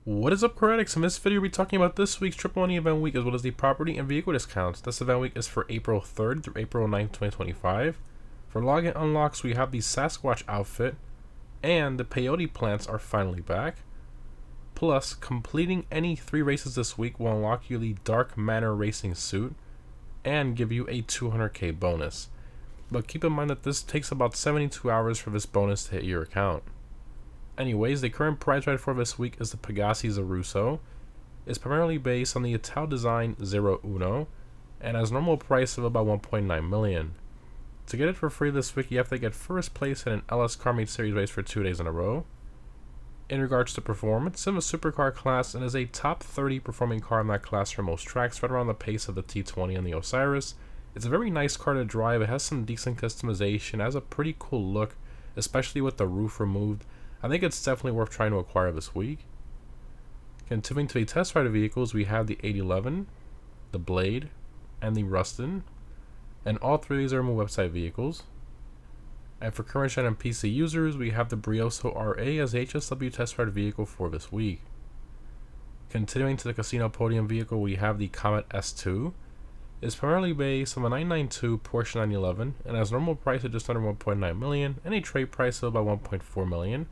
What is up, Credits? In this video, we'll be talking about this week's Triple Money Event Week as well as the property and vehicle discounts. This event week is for April 3rd through April 9th, 2025. For login unlocks, we have the Sasquatch outfit, and the peyote plants are finally back. Plus, completing any 3 races this week will unlock you the Dark Manor Racing suit and give you a 200k bonus. But keep in mind that this takes about 72 hours for this bonus to hit your account. Anyways, the current price ride for this week is the Pegassi Zaruso. It's primarily based on the Ital Design Zero Uno and has normal price of about 1.9 million. To get it for free this week, you have to get first place in an LS Car Meet Series race for 2 days in a row. In regards to performance, it's in the supercar class and is a top 30 performing car in that class for most tracks, right around the pace of the T20 and the Osiris. It's a very nice car to drive. It has some decent customization, has a pretty cool look, especially with the roof removed. I think it's definitely worth trying to acquire this week. Continuing to the test ride vehicles, we have the 811, the Blade, and the Rustin, and all 3 of these are my website vehicles. And for current gen and PC users, we have the Brioso RA as the HSW test ride vehicle for this week. Continuing to the casino podium vehicle, we have the Comet S2. It's primarily based on the 992 Porsche 911 and has normal price of just under 1.9 million and a trade price of about 1.4 million.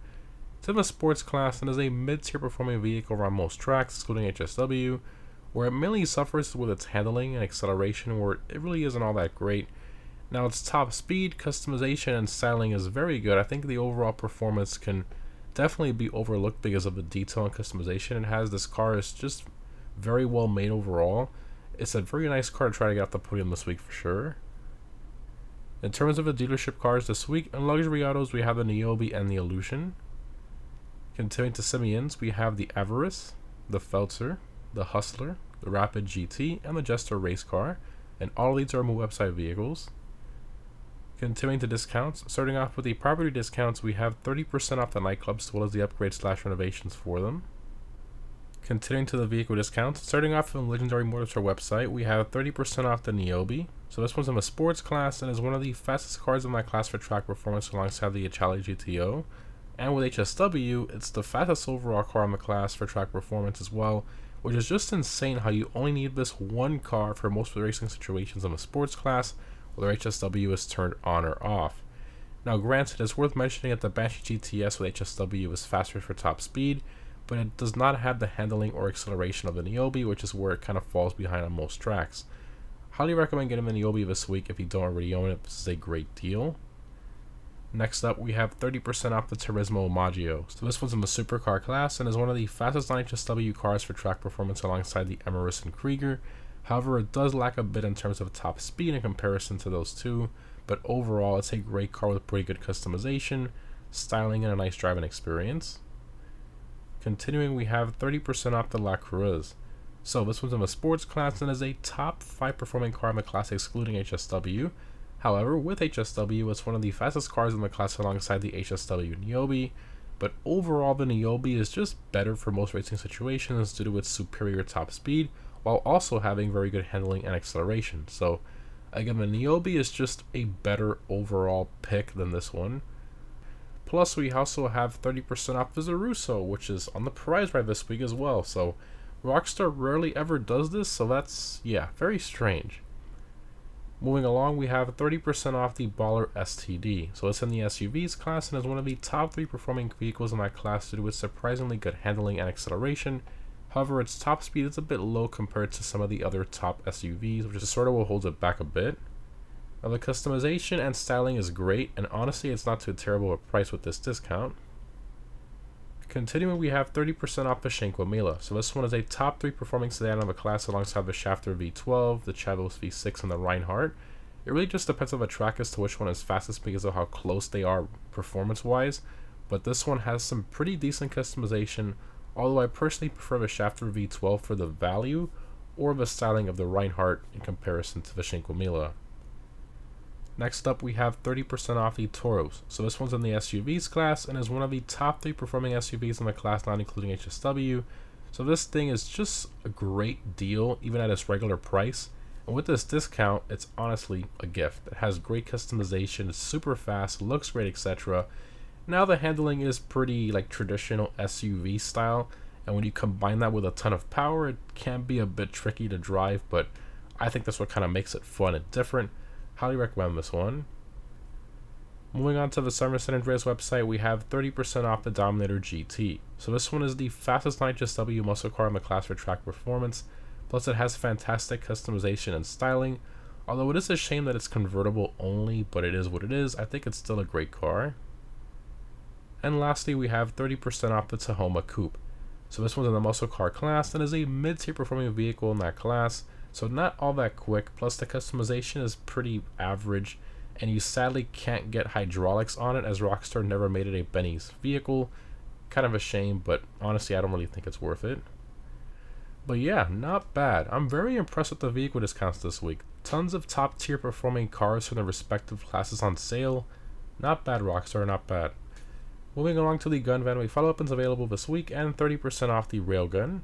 It's in the sports class and is a mid-tier performing vehicle around most tracks, excluding HSW, where it mainly suffers with its handling and acceleration, where it really isn't all that great. Now, its top speed, customization, and styling is very good. I think the overall performance can definitely be overlooked because of the detail and customization it has. This car is just very well made overall. It's a very nice car to try to get off the podium this week for sure. In terms of the dealership cars this week, in luxury autos, we have the Niobe and the Illusion. Continuing to semi-ins, we have the Avarice, the Feltzer, the Hustler, the Rapid GT, and the Jester race car, and all of these are my website vehicles. Continuing to discounts, starting off with the property discounts, we have 30% off the nightclubs as well as the upgrades/renovations for them. Continuing to the vehicle discounts, starting off on the Legendary Motorsport website, we have 30% off the Niobe. So this one's in the sports class and is one of the fastest cars in my class for track performance alongside the Italy GTO. And with HSW, it's the fastest overall car in the class for track performance as well, which is just insane how you only need this one car for most of the racing situations in the sports class, whether HSW is turned on or off. Now granted, it's worth mentioning that the Banshee GTS with HSW is faster for top speed, but it does not have the handling or acceleration of the Niobe, which is where it kind of falls behind on most tracks. Highly recommend getting the Niobe this week if you don't already own it. This is a great deal. Next up, we have 30% off the Turismo Maggio. So this one's in the supercar class and is one of the fastest non-HSW cars for track performance alongside the Emerus and Krieger. However, it does lack a bit in terms of top speed in comparison to those two, but overall it's a great car with pretty good customization, styling, and a nice driving experience. Continuing, we have 30% off the La Cruz. So this one's in the sports class and is a top 5 performing car in the class excluding HSW. However, with HSW, it's one of the fastest cars in the class alongside the HSW Niobe, but overall the Niobe is just better for most racing situations due to its superior top speed, while also having very good handling and acceleration. So again, the Niobe is just a better overall pick than this one. Plus, we also have 30% off the Zaruso, which is on the prize ride this week as well. So Rockstar rarely ever does this, so that's, very strange. Moving along, we have 30% off the Baller STD. So it's in the SUVs class and is one of the top 3 performing vehicles in that class due to its surprisingly good handling and acceleration. However, its top speed is a bit low compared to some of the other top SUVs, which is sort of what holds it back a bit. Now, the customization and styling is great, and honestly, it's not too terrible a price with this discount. Continuing, we have 30% off the Shenko Mila. So this one is a top 3 performing sedan of the class alongside the Schafter V12, the Chavos V6, and the Reinhardt. It really just depends on the track as to which one is fastest because of how close they are performance-wise, but this one has some pretty decent customization, although I personally prefer the Schafter V12 for the value or the styling of the Reinhardt in comparison to the Shenko Mila. Next up, we have 30% off the Toros. So this one's in the SUVs class and is one of the top 3 performing SUVs in the class, not including HSW. So this thing is just a great deal, even at its regular price. And with this discount, it's honestly a gift. It has great customization, it's super fast, looks great, etc. Now the handling is pretty like traditional SUV style, and when you combine that with a ton of power, it can be a bit tricky to drive, but I think that's what kind of makes it fun and different. Highly recommend this one. Moving on to the Summer San Andreas website, we have 30% off the Dominator GT. So this one is the fastest NIGHTCLub muscle car in the class for track performance, plus it has fantastic customization and styling. Although it is a shame that it's convertible only, but it is what it is. I think it's still a great car. And lastly, we have 30% off the Tahoma Coupe. So this one's in the muscle car class and is a mid-tier performing vehicle in that class, so not all that quick, plus the customization is pretty average, and you sadly can't get hydraulics on it as Rockstar never made it a Benny's vehicle. Kind of a shame, but honestly I don't really think it's worth it. But yeah, not bad. I'm very impressed with the vehicle discounts this week. Tons of top tier performing cars from their respective classes on sale. Not bad, Rockstar, not bad. Moving along to the gun van, we follow weapons available this week and 30% off the railgun.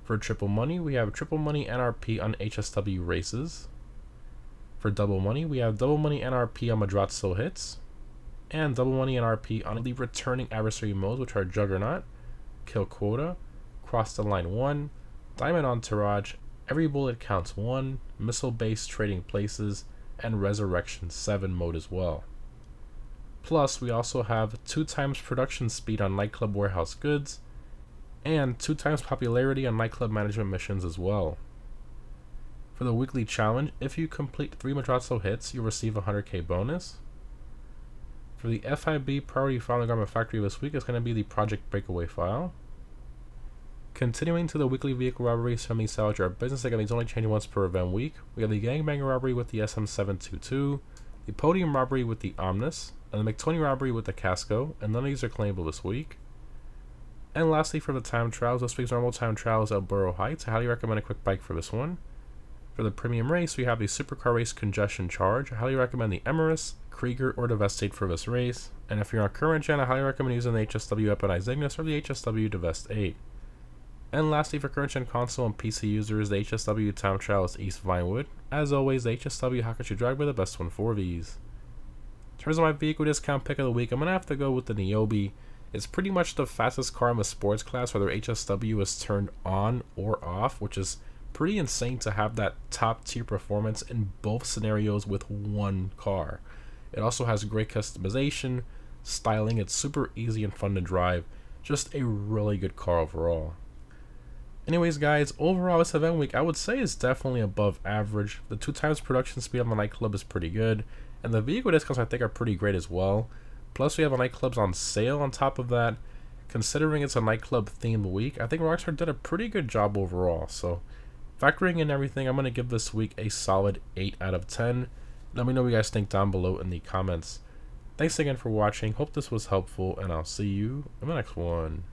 For triple money, we have triple money NRP on HSW races. For double money, we have double money NRP on Madrazo hits, and double money NRP on the returning adversary modes, which are Juggernaut, Kill Quota, Cross the Line 1, Diamond Entourage, Every Bullet Counts 1, Missile Based Trading Places, and Resurrection 7 mode as well. Plus, we also have 2x production speed on Nightclub Warehouse Goods, and 2x popularity on Nightclub Management missions as well. For the weekly challenge, if you complete 3 Madrazo hits, you'll receive a 100k bonus. For the FIB priority file in the Garment Factory this week is going to be the Project Breakaway file. Continuing to the weekly vehicle robberies from the Salvage Our Business, again these only change once per event week. We have the Gangbanger robbery with the SM722, the Podium robbery with the Omnis, and the McTony robbery with the Casco, and none of these are claimable this week. And lastly, for the time trials, this week's normal time trials at Borough Heights. I highly recommend a quick bike for this one. For the premium race, we have the Supercar Race Congestion Charge. I highly recommend the Emerus, Krieger, or Devastate for this race. And if you're on current gen, I highly recommend using the HSW Weaponized Ignis or the HSW Devest 8. And lastly, for current gen console and PC users, the HSW time trial is East Vinewood. As always, the HSW Hakachu Dragway the best one for these. In terms of my vehicle discount pick of the week, I'm going to have to go with the Niobe. It's pretty much the fastest car in the sports class, whether HSW is turned on or off, which is pretty insane to have that top tier performance in both scenarios with one car. It also has great customization, styling, it's super easy and fun to drive, just a really good car overall. Anyways guys, overall this event week I would say is definitely above average. The 2x production speed on the Nightclub is pretty good, and the vehicle discounts I think are pretty great as well. Plus we have a Nightclubs on sale on top of that. Considering it's a Nightclub themed week, I think Rockstar did a pretty good job overall. So factoring in everything, I'm going to give this week a solid 8 out of 10. Let me know what you guys think down below in the comments. Thanks again for watching, hope this was helpful, and I'll see you in the next one.